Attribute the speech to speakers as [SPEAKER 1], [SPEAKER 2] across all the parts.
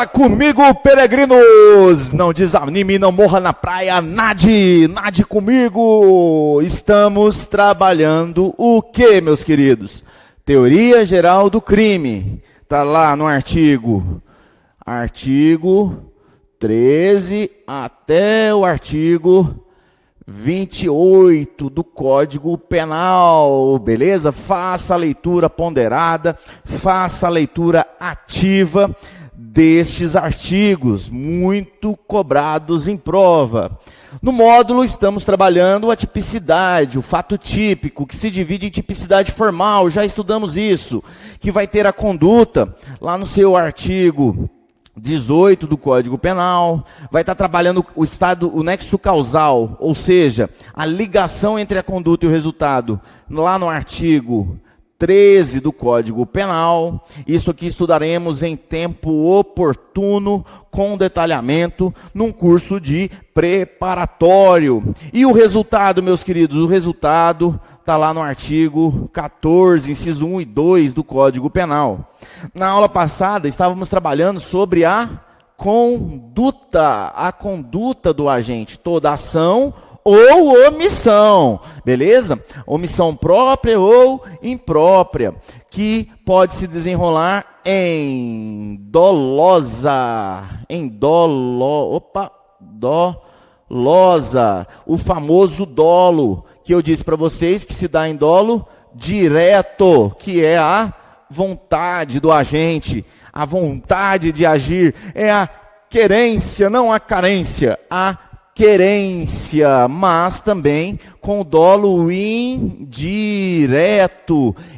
[SPEAKER 1] Ora comigo, peregrinos, não desanime, não morra na praia, nade comigo. Estamos trabalhando o que, meus queridos? Teoria geral do crime, tá lá no artigo 13 até o artigo 28 do Código Penal, beleza? Faça a leitura ponderada, faça a leitura ativa destes artigos, muito cobrados em prova. No módulo estamos trabalhando a tipicidade, o fato típico, que se divide em tipicidade formal, já estudamos isso, que vai ter a conduta lá no seu artigo 18 do Código Penal, vai estar trabalhando o nexo causal, ou seja, a ligação entre a conduta e o resultado, lá no artigo 13 do Código Penal. Isso aqui estudaremos em tempo oportuno, com detalhamento, num curso de preparatório. E o resultado, meus queridos, o resultado está lá no artigo 14, inciso 1 e 2 do Código Penal. Na aula passada, estávamos trabalhando sobre a conduta do agente, toda ação ou omissão, beleza? Omissão própria ou imprópria, que pode se desenrolar dolosa, o famoso dolo, que eu disse para vocês que se dá em dolo direto, que é a vontade do agente, a vontade de agir, é a querência, não a carência, a querência, mas também com o dolo indireto.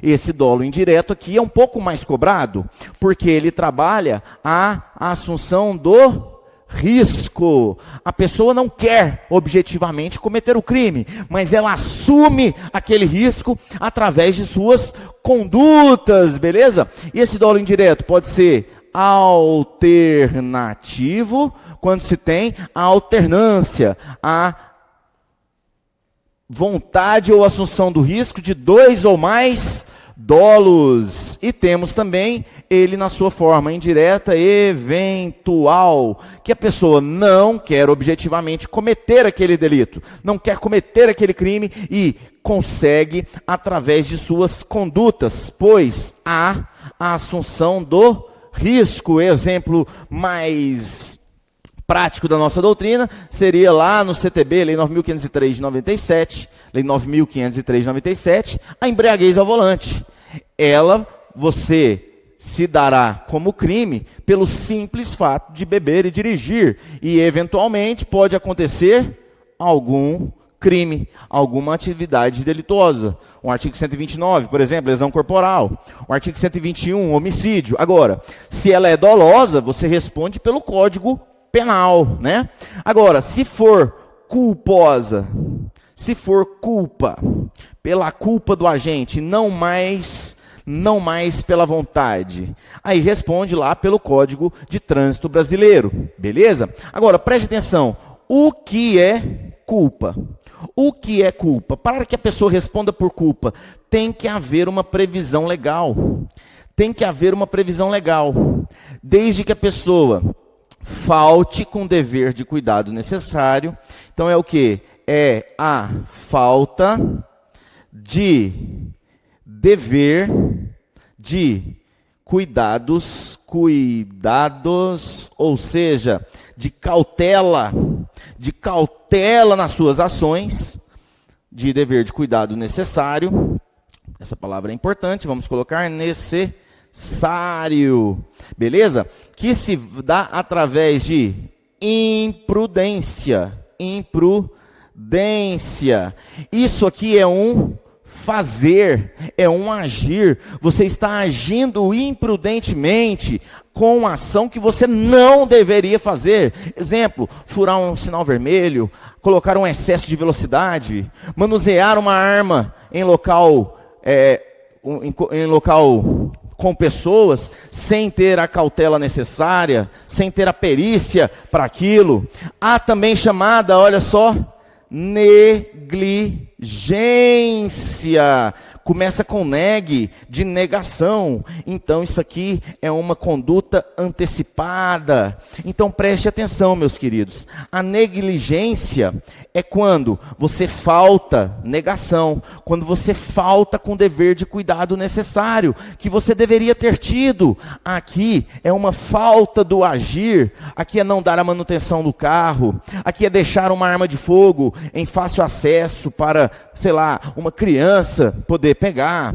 [SPEAKER 1] Esse dolo indireto aqui é um pouco mais cobrado, porque ele trabalha a assunção do risco. A pessoa não quer objetivamente cometer o crime, mas ela assume aquele risco através de suas condutas, beleza? E esse dolo indireto pode ser alternativo, quando se tem a alternância, a vontade ou assunção do risco de dois ou mais dolos. E temos também ele na sua forma indireta eventual, que a pessoa não quer objetivamente cometer aquele delito, não quer cometer aquele crime e consegue através de suas condutas, pois há a assunção do risco. Exemplo mais prático da nossa doutrina seria lá no CTB, Lei 9.503 de 97, Lei 9.503 de 97, a embriaguez ao volante. Você se dará como crime pelo simples fato de beber e dirigir, e eventualmente pode acontecer algum crime, alguma atividade delituosa. O artigo 129, por exemplo, lesão corporal. O artigo 121, homicídio. Agora, se ela é dolosa, você responde pelo Código Penal, né? Agora, se for culposa, se for culpa, pela culpa do agente, não mais pela vontade, aí responde lá pelo Código de Trânsito Brasileiro, beleza? Agora, preste atenção, o que é culpa? O que é culpa? Para que a pessoa responda por culpa, tem que haver uma previsão legal. Tem que haver uma previsão legal. Desde que a pessoa falte com o dever de cuidado necessário. Então é o que? É a falta de dever de cuidados, ou seja, de cautela nas suas ações, de dever de cuidado necessário. Essa palavra é importante, vamos colocar necessário, beleza? Que se dá através de imprudência. Isso aqui é um fazer, é um agir. Você está agindo imprudentemente com ação que você não deveria fazer. Exemplo, furar um sinal vermelho, colocar um excesso de velocidade, manusear uma arma em local com pessoas, sem ter a cautela necessária, sem ter a perícia para aquilo. Há também chamada, olha só, negligência, começa com negue, de negação. Então isso aqui é uma conduta antecipada. Então preste atenção, meus queridos. A negligência é quando você falta, negação, quando você falta com o dever de cuidado necessário, que você deveria ter tido. Aqui é uma falta do agir, aqui é não dar a manutenção do carro, aqui é deixar uma arma de fogo em fácil acesso para, sei lá, uma criança poder pegar,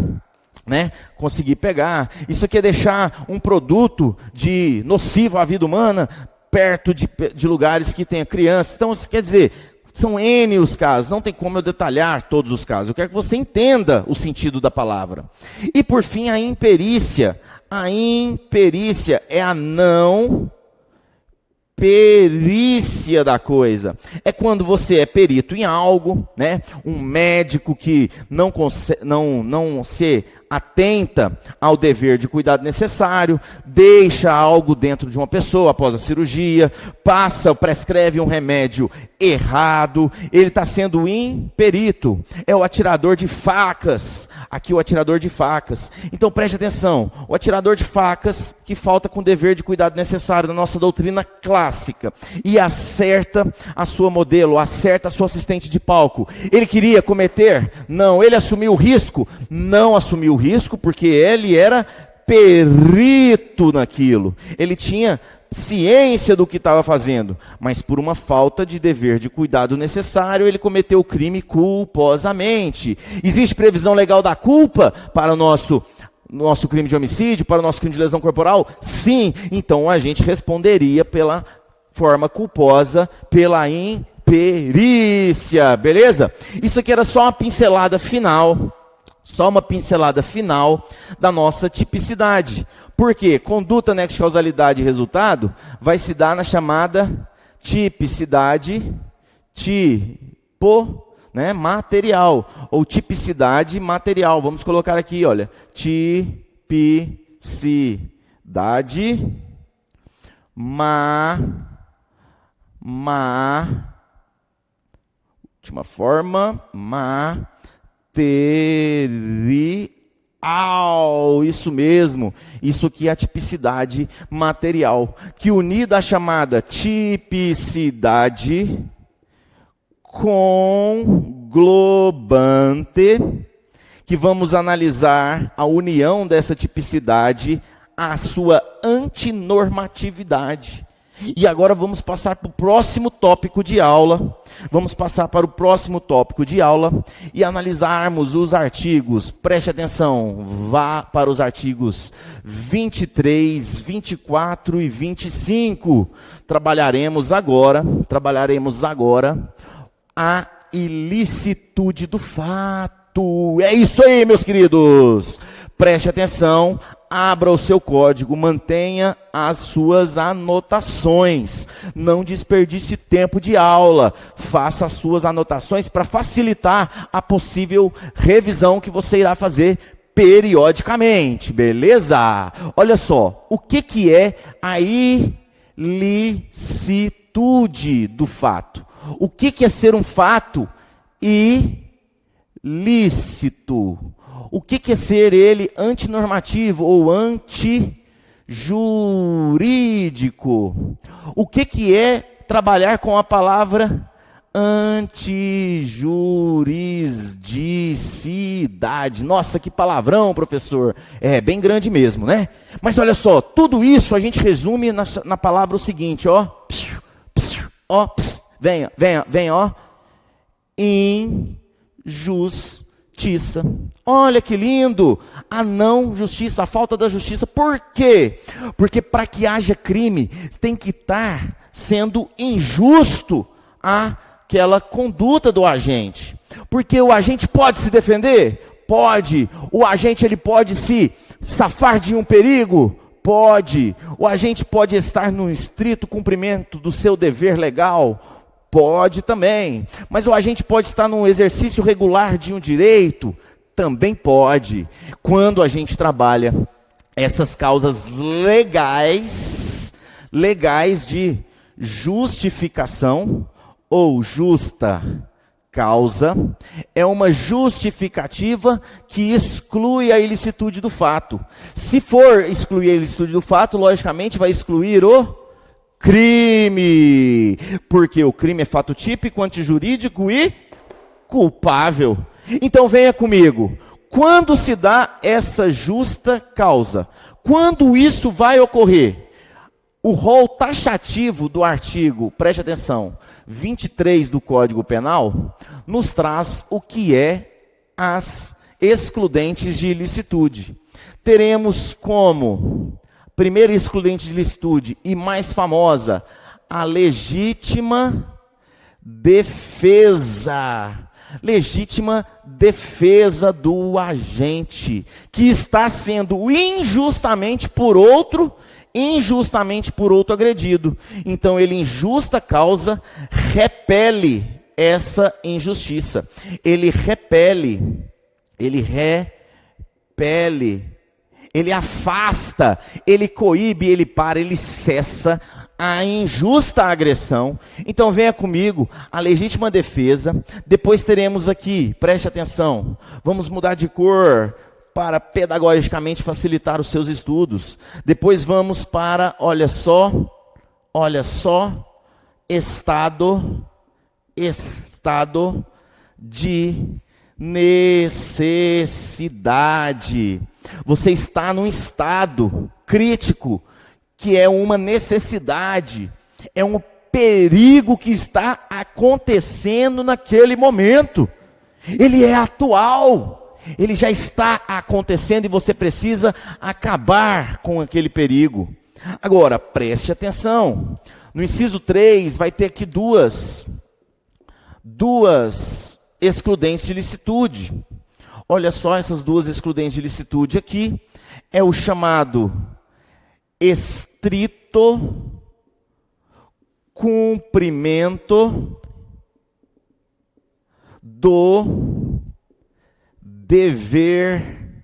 [SPEAKER 1] né? Conseguir pegar. Isso aqui é deixar um produto de nocivo à vida humana perto de lugares que tenha criança. Então, isso quer dizer, são N os casos, não tem como eu detalhar todos os casos. Eu quero que você entenda o sentido da palavra. E por fim, a imperícia. A imperícia é a não perícia da coisa. É quando você é perito em algo, né? Um médico que não se atenta ao dever de cuidado necessário, deixa algo dentro de uma pessoa após a cirurgia, prescreve um remédio errado, ele está sendo imperito. É o atirador de facas, aqui o atirador de facas. Então preste atenção, o atirador de facas que falta com o dever de cuidado necessário na nossa doutrina clássica, e acerta a sua modelo, acerta a sua assistente de palco. Ele queria cometer? Não. Ele assumiu o risco? Não assumiu o risco, porque ele era perito naquilo. Ele tinha ciência do que estava fazendo, mas por uma falta de dever de cuidado necessário, ele cometeu o crime culposamente. Existe previsão legal da culpa para o nosso crime de homicídio, para o nosso crime de lesão corporal? Sim. Então o agente responderia pela forma culposa, pela imperícia, beleza? Isso aqui era só uma pincelada final. Só uma pincelada final da nossa tipicidade. Por quê? Conduta, nexo, causalidade e resultado vai se dar na chamada tipicidade material. Ou tipicidade material. Vamos colocar aqui, olha. Tipicidade última forma, material, isso mesmo, isso aqui é a tipicidade material, que unida à chamada tipicidade conglobante, que vamos analisar a união dessa tipicidade à sua antinormatividade. E agora vamos passar para o próximo tópico de aula. Vamos passar para o próximo tópico de aula e analisarmos os artigos. Preste atenção, vá para os artigos 23, 24 e 25. Trabalharemos agora a ilicitude do fato. É isso aí, meus queridos. Preste atenção. Abra o seu código, mantenha as suas anotações. Não desperdice tempo de aula. Faça as suas anotações para facilitar a possível revisão que você irá fazer periodicamente, beleza? Olha só, o que é a ilicitude do fato? O que é ser um fato ilícito? O que é ser ele antinormativo ou antijurídico? O que é trabalhar com a palavra antijuridicidade? Nossa, que palavrão, professor. É bem grande mesmo, né? Mas olha só, tudo isso a gente resume na palavra o seguinte, ó. Venha, ó. Injustiça. Olha que lindo, a não justiça, a falta da justiça. Por quê? Porque para que haja crime, tem que estar sendo injusto aquela conduta do agente. Porque o agente pode se defender? Pode. O agente ele pode se safar de um perigo? Pode. O agente pode estar no estrito cumprimento do seu dever legal? Pode também. Mas o agente pode estar num exercício regular de um direito? Também pode. Quando a gente trabalha essas causas legais de justificação ou justa causa é uma justificativa que exclui a ilicitude do fato. Se for excluir a ilicitude do fato, logicamente vai excluir o crime, porque o crime é fato típico, antijurídico e culpável. Então venha comigo. Quando se dá essa justa causa? Quando isso vai ocorrer? O rol taxativo do artigo, preste atenção, 23 do Código Penal, nos traz o que é as excludentes de ilicitude. Teremos como primeira excludente de ilicitude e mais famosa, a legítima defesa. Legítima defesa do agente, que está sendo injustamente por outro agredido. Então ele, em justa causa, repele essa injustiça. Ele repele, ele afasta, ele coíbe, ele para, ele cessa a injusta agressão. Então venha comigo, a legítima defesa. Depois teremos aqui, preste atenção, vamos mudar de cor para pedagogicamente facilitar os seus estudos. Depois vamos para, olha só, estado de necessidade. Você está num estado crítico, que é uma necessidade, é um perigo que está acontecendo naquele momento. Ele é atual, ele já está acontecendo e você precisa acabar com aquele perigo. Agora, preste atenção, no inciso 3 vai ter aqui duas excludentes de ilicitude. Olha só essas duas excludentes de ilicitude aqui, é o chamado estrito cumprimento do dever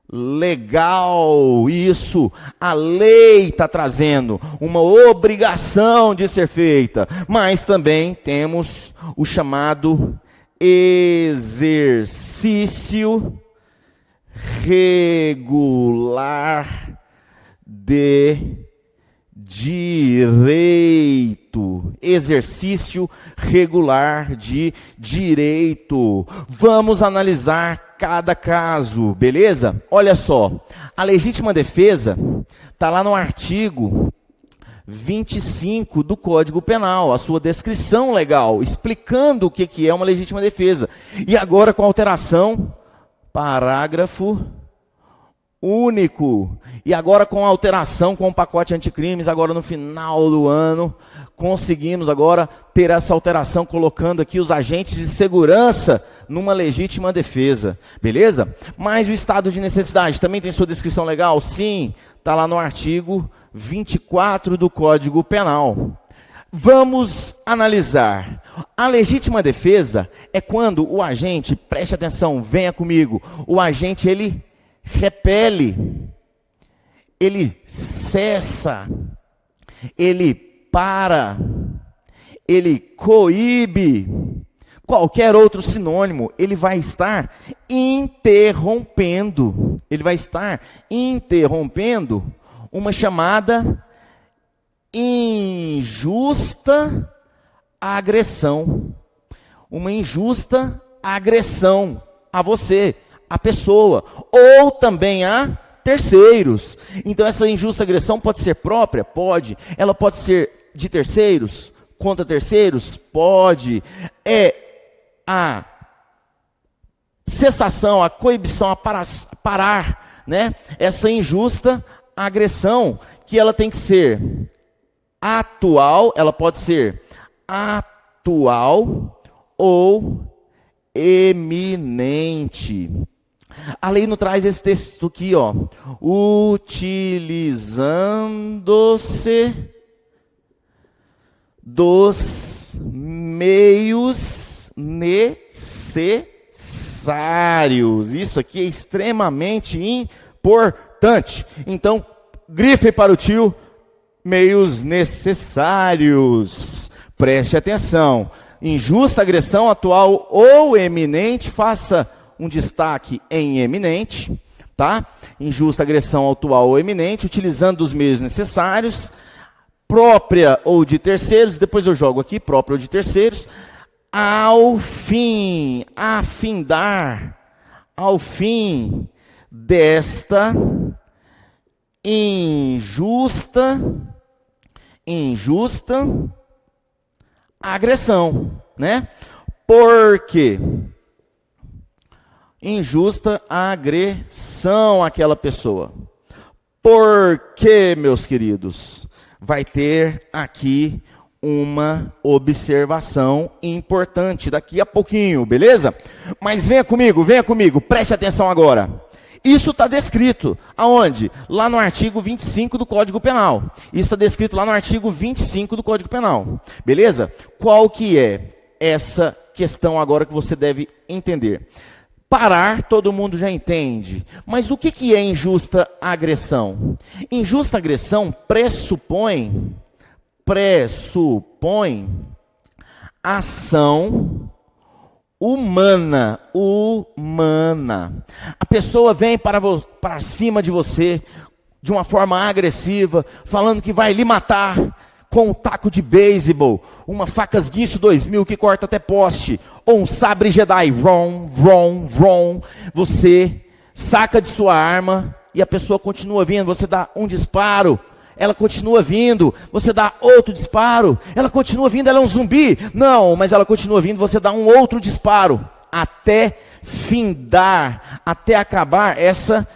[SPEAKER 1] legal. Isso, a lei está trazendo uma obrigação de ser feita, mas também temos o chamado exercício regular de direito. Exercício regular de direito. Vamos analisar cada caso, beleza? Olha só, a legítima defesa está lá no artigo 25 do Código Penal, a sua descrição legal, explicando o que é uma legítima defesa. E agora com alteração, parágrafo único. E agora com alteração, com o pacote anticrimes, agora no final do ano, conseguimos agora ter essa alteração, colocando aqui os agentes de segurança numa legítima defesa. Beleza? Mas o estado de necessidade também tem sua descrição legal? Sim, está lá no artigo 24 do Código Penal. Vamos analisar. A legítima defesa é quando o agente, preste atenção, venha comigo, o agente ele repele, ele cessa, ele para, ele coíbe, qualquer outro sinônimo, ele vai estar interrompendo, uma chamada injusta agressão, uma injusta agressão a você, a pessoa, ou também a terceiros. Então essa injusta agressão pode ser própria? Pode. Ela pode ser de terceiros? Contra terceiros? Pode. É a cessação, a coibição, a parar, né? Essa injusta agressão, que ela tem que ser atual, ela pode ser atual ou eminente. A lei nos traz esse texto aqui, ó. Utilizando-se dos meios necessários. Isso aqui é extremamente importante. Então, grife para o tio, meios necessários. Preste atenção. injusta agressão atual ou eminente, faça um destaque em eminente, tá? Injusta agressão atual ou eminente, utilizando os meios necessários, própria ou de terceiros, depois eu jogo aqui, própria ou de terceiros, ao fim desta injusta agressão, né? Porque injusta agressão àquela pessoa. Porque, meus queridos, vai ter aqui uma observação importante daqui a pouquinho, beleza? Mas venha comigo, preste atenção agora. Isso está descrito, aonde? Lá no artigo 25 do Código Penal. Isso está descrito lá no artigo 25 do Código Penal, beleza? Qual que é essa questão agora que você deve entender? Parar, todo mundo já entende. Mas o que é injusta agressão? Injusta agressão pressupõe ação humana. A pessoa vem para cima de você de uma forma agressiva, falando que vai lhe matar com um taco de beisebol, uma facas Guinso 2000 que corta até poste, ou um sabre Jedi, vrom. Você saca de sua arma e a pessoa continua vindo, você dá um disparo, ela continua vindo, você dá outro disparo, ela continua vindo, ela é um zumbi. Não, mas ela continua vindo, você dá um outro disparo, até findar, até acabar essa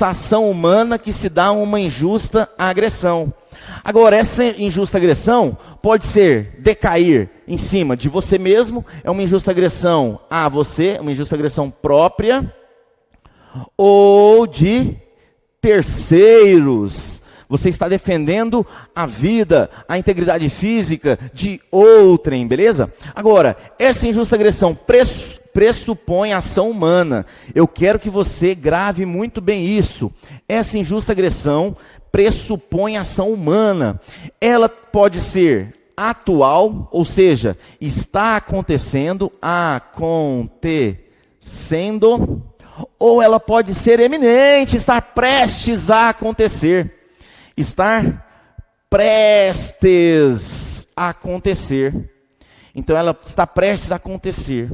[SPEAKER 1] ação humana que se dá uma injusta agressão. Agora, essa injusta agressão pode ser decair em cima de você mesmo, é uma injusta agressão a você, uma injusta agressão própria, ou de terceiros. Você está defendendo a vida, a integridade física de outrem, beleza? Agora, essa injusta agressão pressupõe ação humana. Eu quero que você grave muito bem isso. Essa injusta agressão pressupõe ação humana. Ela pode ser atual, ou seja, está acontecendo, ou ela pode ser eminente, estar prestes a acontecer. Estar prestes a acontecer. Então ela está prestes a acontecer.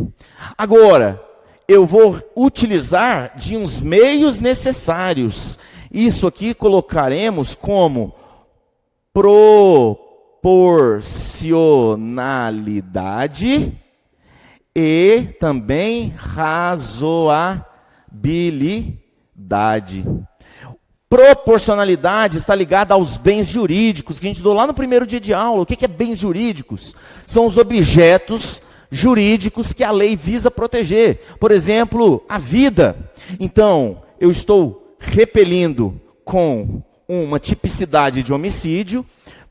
[SPEAKER 1] Agora, eu vou utilizar de uns meios necessários. Isso aqui colocaremos como proporcionalidade e também razoabilidade. Proporcionalidade está ligada aos bens jurídicos, que a gente deu lá no primeiro dia de aula. O que é bens jurídicos? São os objetos jurídicos que a lei visa proteger. Por exemplo, a vida. Então, eu estou repelindo com uma tipicidade de homicídio,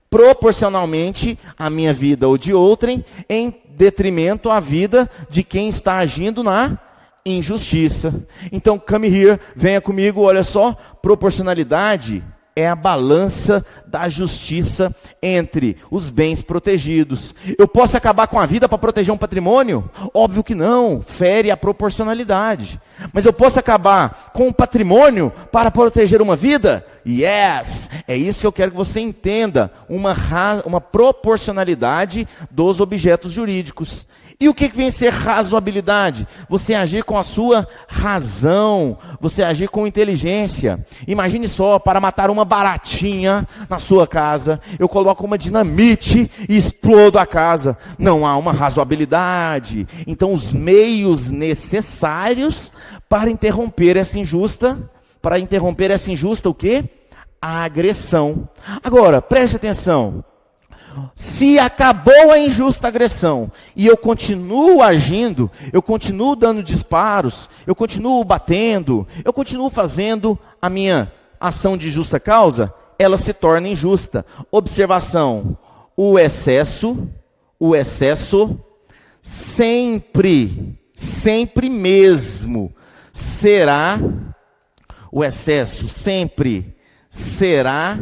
[SPEAKER 1] proporcionalmente à minha vida ou de outrem, em detrimento à vida de quem está agindo na injustiça. Então, come here, venha comigo, olha só, proporcionalidade é a balança da justiça entre os bens protegidos. Eu posso acabar com a vida para proteger um patrimônio? Óbvio que não, fere a proporcionalidade. Mas eu posso acabar com um patrimônio para proteger uma vida? Yes! É isso que eu quero que você entenda, uma proporcionalidade dos objetos jurídicos. E o que vem ser razoabilidade? Você agir com a sua razão, você agir com inteligência. Imagine só, para matar uma baratinha na sua casa, eu coloco uma dinamite e explodo a casa. Não há uma razoabilidade. Então, os meios necessários para interromper essa injusta o quê? A agressão. Agora, preste atenção. Se acabou a injusta agressão e eu continuo agindo, eu continuo dando disparos, eu continuo batendo, eu continuo fazendo a minha ação de justa causa, ela se torna injusta. Observação: o excesso sempre mesmo será, o excesso sempre será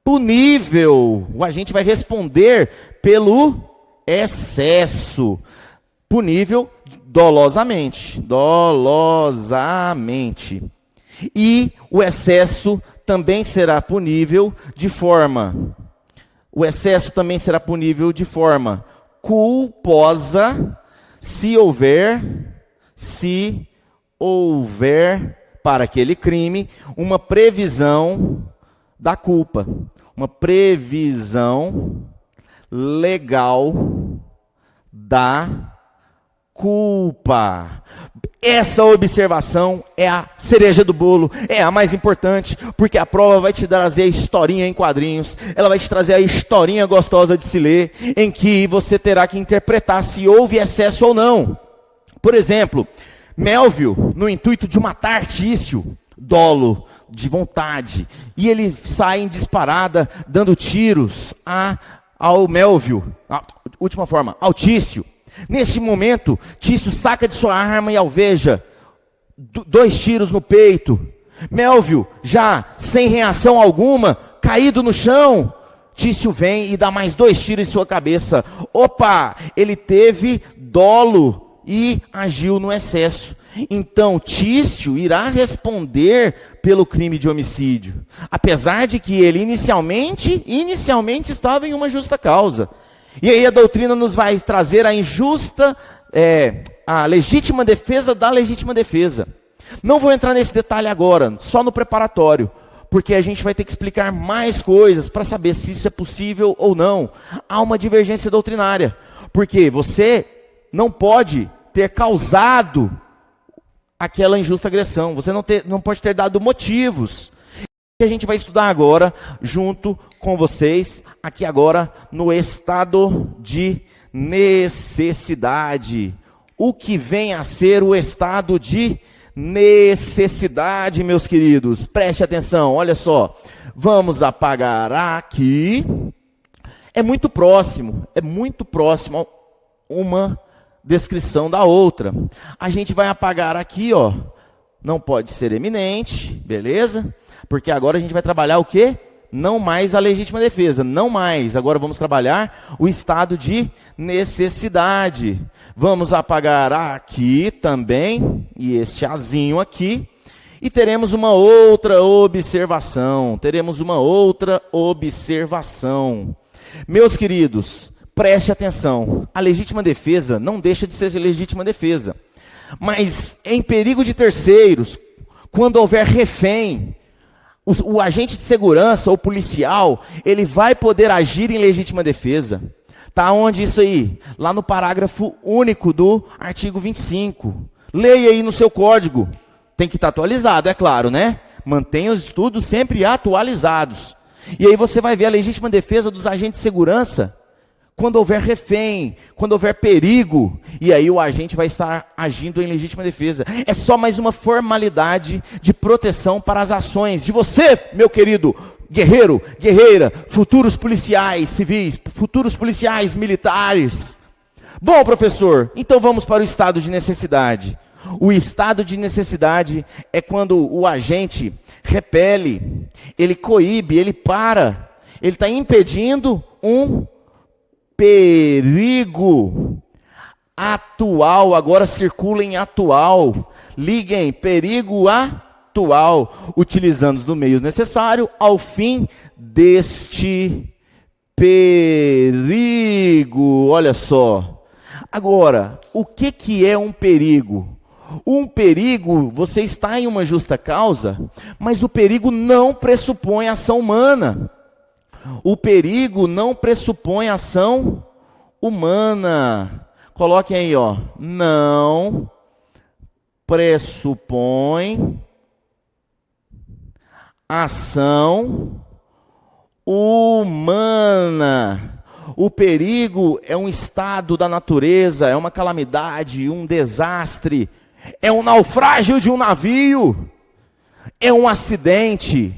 [SPEAKER 1] punível. O agente vai responder pelo excesso, punível dolosamente. Dolosamente. E o excesso também será punível de forma. O excesso também será punível de forma culposa, se houver para aquele crime uma previsão da culpa, uma previsão legal da culpa. Essa observação é a cereja do bolo, é a mais importante, porque a prova vai te trazer a historinha em quadrinhos, ela vai te trazer a historinha gostosa de se ler, em que você terá que interpretar se houve excesso ou não. Por exemplo, Melville, no intuito de matar Tício, dolo de vontade, e ele sai em disparada, dando tiros ao Melville, última forma, ao Tício. Neste momento, Tício saca de sua arma e alveja 2 tiros no peito. Melville, já sem reação alguma, caído no chão, Tício vem e dá mais 2 tiros em sua cabeça. Opa, ele teve dolo e agiu no excesso. Então, Tício irá responder pelo crime de homicídio, apesar de que ele inicialmente estava em uma justa causa. E aí a doutrina nos vai trazer a legítima defesa da legítima defesa. Não vou entrar nesse detalhe agora, só no preparatório, porque a gente vai ter que explicar mais coisas para saber se isso é possível ou não. Há uma divergência doutrinária, porque você não pode ter causado aquela injusta agressão, você não pode ter dado motivos. Que a gente vai estudar agora, junto com vocês, aqui agora, no estado de necessidade. O que vem a ser o estado de necessidade, meus queridos? Preste atenção, olha só. Vamos apagar aqui. É muito próximo uma descrição da outra. A gente vai apagar aqui, ó. Não pode ser eminente, beleza? Porque agora a gente vai trabalhar o quê? Não mais a legítima defesa, não mais. Agora vamos trabalhar o estado de necessidade. Vamos apagar aqui também, e este azinho aqui. E teremos uma outra observação. Meus queridos, preste atenção. A legítima defesa não deixa de ser legítima defesa. Mas em perigo de terceiros, quando houver refém, o agente de segurança ou policial, ele vai poder agir em legítima defesa. Está onde isso aí? Lá no parágrafo único do artigo 25. Leia aí no seu código. Tem que estar atualizado, é claro, né? Mantenha os estudos sempre atualizados. E aí você vai ver a legítima defesa dos agentes de segurança quando houver refém, quando houver perigo, e aí o agente vai estar agindo em legítima defesa. É só mais uma formalidade de proteção para as ações de você, meu querido guerreiro, guerreira, futuros policiais civis, futuros policiais militares. Bom, professor, então vamos para o estado de necessidade. O estado de necessidade é quando o agente repele, ele coíbe, ele para, ele está impedindo um perigo atual. Agora circula em atual. Liguem, perigo atual, utilizando do meio necessário ao fim deste perigo. Olha só. Agora, o que é um perigo? Um perigo, você está em uma justa causa, mas o perigo não pressupõe ação humana. O perigo não pressupõe ação humana. Coloquem aí, ó. Não pressupõe ação humana. O perigo é um estado da natureza, é uma calamidade, um desastre, é um naufrágio de um navio, é um acidente,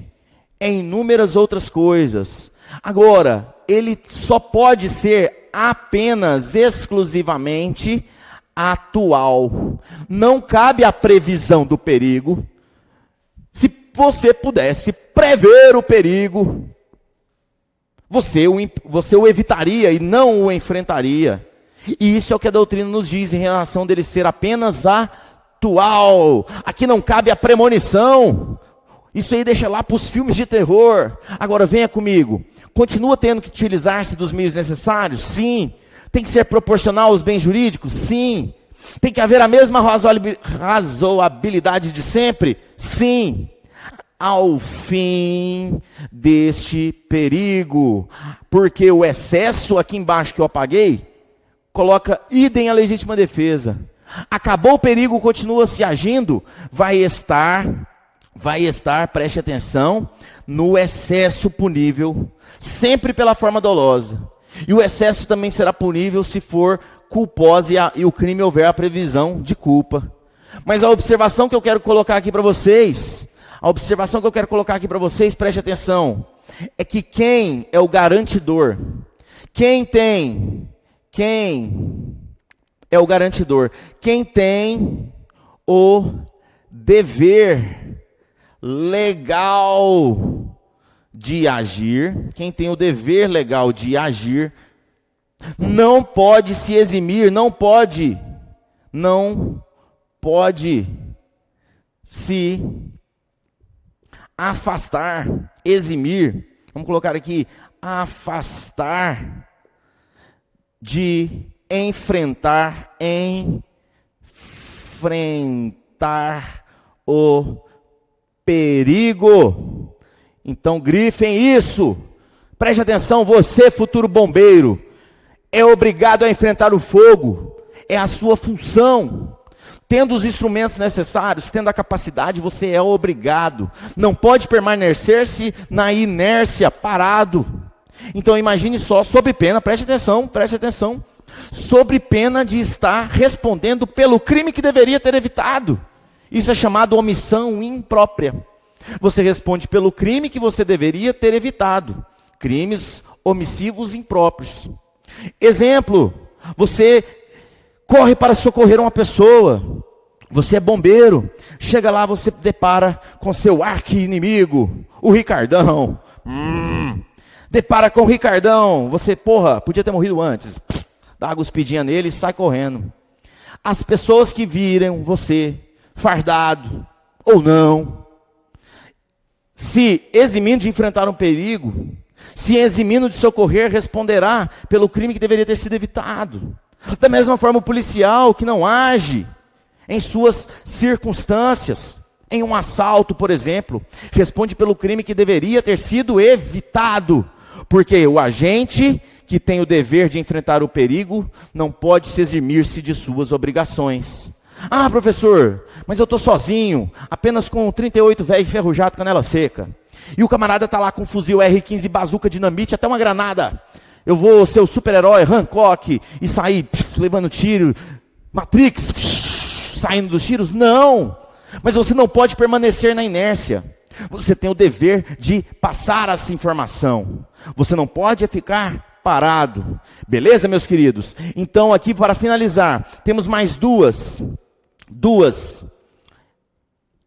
[SPEAKER 1] é inúmeras outras coisas. Agora, ele só pode ser apenas, exclusivamente atual. Não cabe a previsão do perigo. Se você pudesse prever o perigo, você o evitaria e não o enfrentaria. E isso é o que a doutrina nos diz em relação dele ser apenas atual. Aqui não cabe a premonição. Isso aí deixa lá para os filmes de terror. Agora venha comigo. Continua tendo que utilizar-se dos meios necessários? Sim. Tem que ser proporcional aos bens jurídicos? Sim. Tem que haver a mesma razoabilidade de sempre? Sim. Ao fim deste perigo. Porque o excesso aqui embaixo que eu apaguei, coloca idem à legítima defesa. Acabou o perigo, continua se agindo, vai estar, preste atenção, no excesso punível, sempre pela forma dolosa. E o excesso também será punível se for culposa e o crime houver a previsão de culpa. Mas a observação que eu quero colocar aqui para vocês, preste atenção, é que quem é o garantidor? Quem é o garantidor? Quem tem o dever legal de agir, não pode se eximir, não pode se afastar, eximir, vamos colocar aqui, afastar de enfrentar o perigo. Então grifem isso. Preste atenção, você, futuro bombeiro, é obrigado a enfrentar o fogo. É a sua função. Tendo os instrumentos necessários, tendo a capacidade, você é obrigado. Não pode permanecer-se na inércia, parado. Então imagine só, sob pena, preste atenção, sob pena de estar respondendo pelo crime que deveria ter evitado. Isso é chamado omissão imprópria. Você responde pelo crime que você deveria ter evitado. Crimes omissivos impróprios. Exemplo, você corre para socorrer uma pessoa. Você é bombeiro. Chega lá, você depara com seu arqui-inimigo, o Ricardão. Depara com o Ricardão. Você, podia ter morrido antes. Dá uma cuspidinha nele e sai correndo. As pessoas que viram você fardado ou não, se eximindo de enfrentar um perigo, se eximindo de socorrer, responderá pelo crime que deveria ter sido evitado. Da mesma forma, o policial que não age em suas circunstâncias, em um assalto, por exemplo, responde pelo crime que deveria ter sido evitado. Porque o agente que tem o dever de enfrentar o perigo não pode se eximir-se de suas obrigações. Ah, professor, mas eu estou sozinho, apenas com 38 velho enferrujado, canela seca. E o camarada está lá com um fuzil R-15, bazuca, dinamite, até uma granada. Eu vou ser o super-herói, Hancock, e sair levando tiro, Matrix, saindo dos tiros? Não, mas você não pode permanecer na inércia. Você tem o dever de passar essa informação. Você não pode ficar parado. Beleza, meus queridos? Então, aqui para finalizar, temos mais duas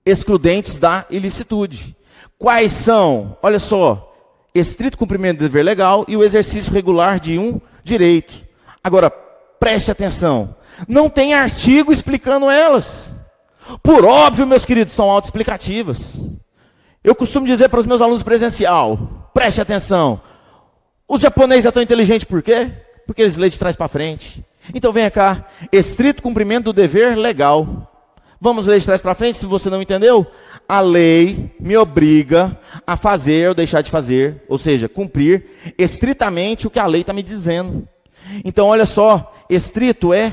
[SPEAKER 1] excludentes da ilicitude. Quais são? Olha só, estrito cumprimento do dever legal e o exercício regular de um direito. Agora, preste atenção. Não tem artigo explicando elas. Por óbvio, meus queridos, são autoexplicativas. Eu costumo dizer para os meus alunos presencial, preste atenção. Os japoneses são tão inteligentes por quê? Porque eles leem de trás para frente. Então venha cá, estrito cumprimento do dever legal. Vamos ler de trás para frente, se você não entendeu? A lei me obriga a fazer ou deixar de fazer, ou seja, cumprir estritamente o que a lei está me dizendo. Então olha só, estrito é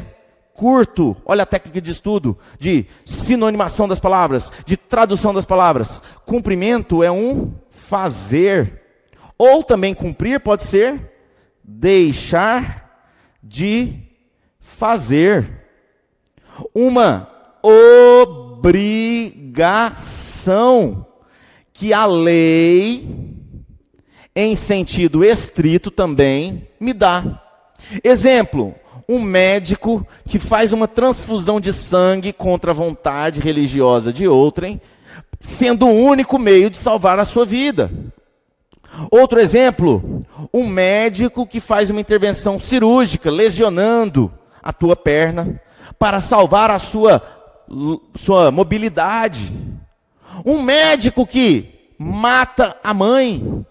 [SPEAKER 1] curto, olha a técnica de estudo, de sinonimação das palavras, de tradução das palavras. Cumprimento é um fazer, ou também cumprir pode ser deixar de fazer. Uma obrigação que a lei, em sentido estrito também, me dá. Exemplo, um médico que faz uma transfusão de sangue contra a vontade religiosa de outrem, sendo o único meio de salvar a sua vida. Outro exemplo, um médico que faz uma intervenção cirúrgica, lesionando a tua perna, para salvar a sua mobilidade. Um médico que mata a mãe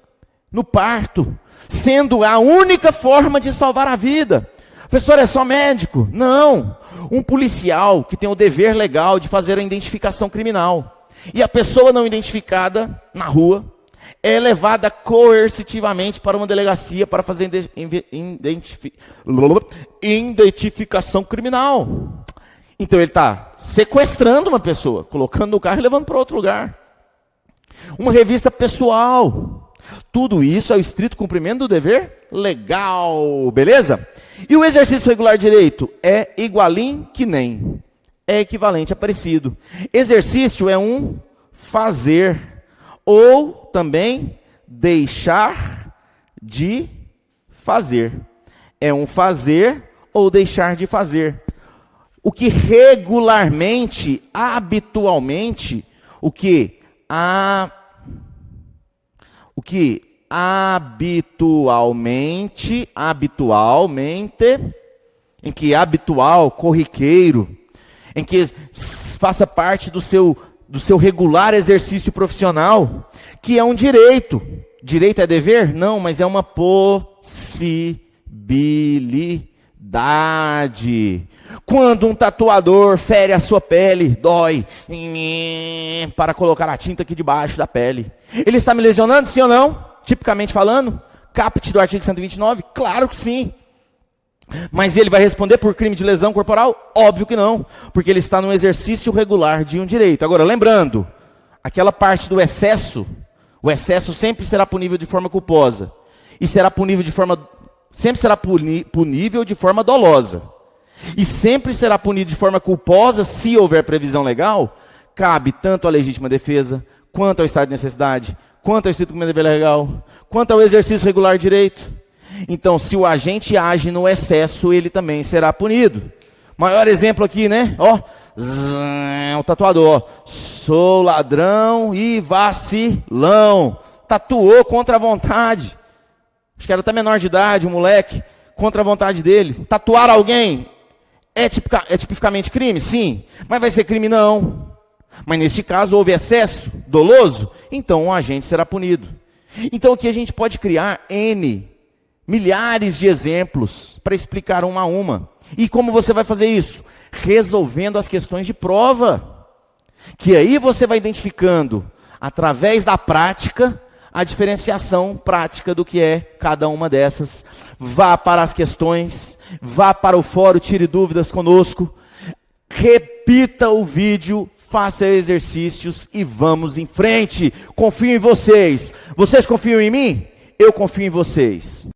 [SPEAKER 1] no parto, sendo a única forma de salvar a vida. Professor, é só médico? Não. Um policial que tem o dever legal de fazer a identificação criminal. E a pessoa não identificada na rua é levada coercitivamente para uma delegacia para fazer identificação criminal. Então ele está sequestrando uma pessoa, colocando no carro e levando para outro lugar. Uma revista pessoal. Tudo isso é o estrito cumprimento do dever legal, beleza? E o exercício regular de direito é igualim que nem. É equivalente a parecido. Exercício é um fazer ou também deixar de fazer. É um fazer ou deixar de fazer. O que regularmente, habitualmente, o que habitualmente, em que habitual, corriqueiro, em que faça parte do seu regular exercício profissional, que é um direito. Direito é dever? Não, mas é uma possibilidade. Quando um tatuador fere a sua pele, dói, para colocar a tinta aqui debaixo da pele. Ele está me lesionando, sim ou não? Tipicamente falando, caput do artigo 129, claro que sim. Mas ele vai responder por crime de lesão corporal? Óbvio que não, porque ele está no exercício regular de um direito. Agora, lembrando, aquela parte do excesso, o excesso sempre será punível de forma culposa. E será punível sempre será punível de forma dolosa. E sempre será punido de forma culposa se houver previsão legal. Cabe tanto à legítima defesa, quanto ao estado de necessidade, quanto ao estrito cumprimento do dever legal, quanto ao exercício regular de direito. Então, se o agente age no excesso, ele também será punido. Maior exemplo aqui, né? Ó, o tatuador, ó. Sou ladrão e vacilão. Tatuou contra a vontade. Acho que era até menor de idade, um moleque, contra a vontade dele. Tatuar alguém é tipicamente crime? Sim. Mas vai ser crime? Não. Mas neste caso houve excesso doloso, então o agente será punido. Então aqui a gente pode criar milhares de exemplos para explicar uma a uma. E como você vai fazer isso? Resolvendo as questões de prova. Que aí você vai identificando, através da prática, a diferenciação prática do que é cada uma dessas. Vá para as questões, vá para o fórum, tire dúvidas conosco, repita o vídeo, faça exercícios e vamos em frente. Confio em vocês. Vocês confiam em mim? Eu confio em vocês.